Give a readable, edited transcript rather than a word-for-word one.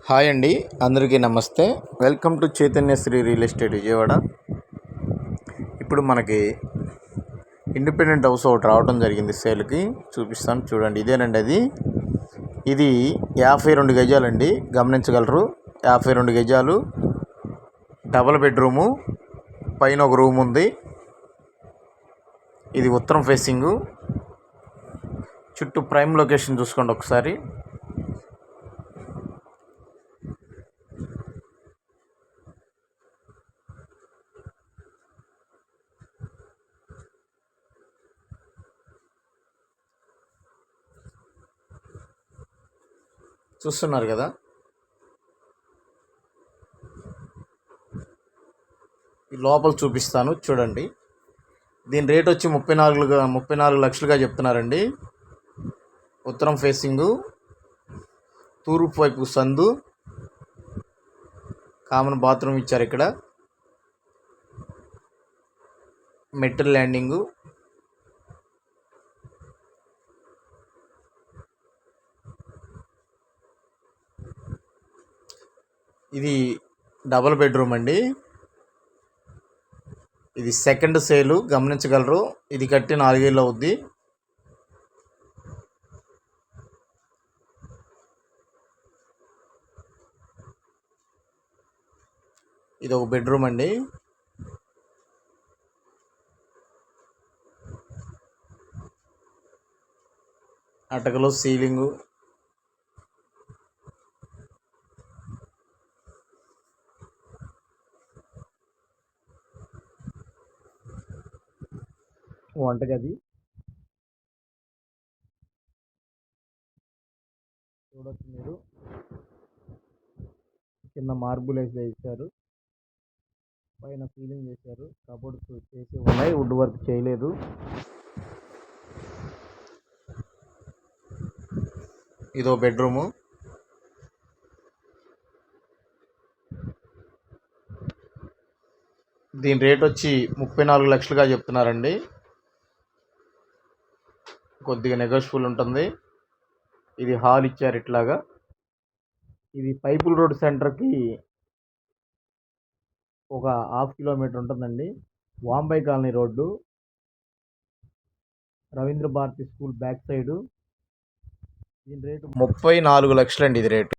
Hi అండి, అందరికీ నమస్తే. Welcome to Chaitanyasri real estate Vijayawada. ఇప్పుడు మనకి ఇండిపెండెంట్ హౌస్ ఒకటి రావడం జరిగింది సేల్కి. చూపిస్తాను చూడండి. ఇదేనండి అది. ఇది 52 గజాలండి, గమనించగలరు. 52 గజాలు, డబుల్ బెడ్రూము, పైన ఒక రూమ్ ఉంది. ఇది ఉత్తరం ఫేసింగు. చుట్టూ ప్రైమ్ లొకేషన్ చూసుకోండి ఒకసారి. చూస్తున్నారు కదా. ఈ లోపల చూపిస్తాను చూడండి. దీని రేట్ వచ్చి 34 లక్షలుగా చెప్తున్నారండి. ఉత్తరం ఫేసింగు, తూర్పు వైపు సందు, కామన్ బాత్రూమ్ ఇచ్చారు. ఇక్కడ మెటల్ ల్యాండింగు. ఇది డబుల్ బెడ్రూమ్ అండి. ఇది సెకండ్ సేలు, గమనించగలరు. ఇది కట్టి 4 ఏళ్ళు అవుద్ది. ఇది ఒక బెడ్రూమ్ అండి. అటకలో సీలింగు, వంటగది చూడొచ్చు మీరు. కింద మార్బుల్ అయితే ఇచ్చారు, పైన సీలింగ్ చేశారు. కబోర్డ్స్ చేసి ఉన్నాయి, వుడ్ వర్క్ చేయలేదు. ఇదో బెడ్రూము. దీని రేట్ వచ్చి 34 లక్షలుగా చెప్తున్నారండి. కొద్దిగా నెగోషియబుల్ ఉంటుంది. ఇది హాల్ ఇచ్చారు ఇట్లాగా. ఇది పైపుల్ రోడ్ సెంటర్కి ఒక 1/2 కిలోమీటర్ ఉంటుందండి. Vambay colony road, Ravindra Bharati school back side. దీని రేటు 34 లక్షలండి. ఇది రేటు.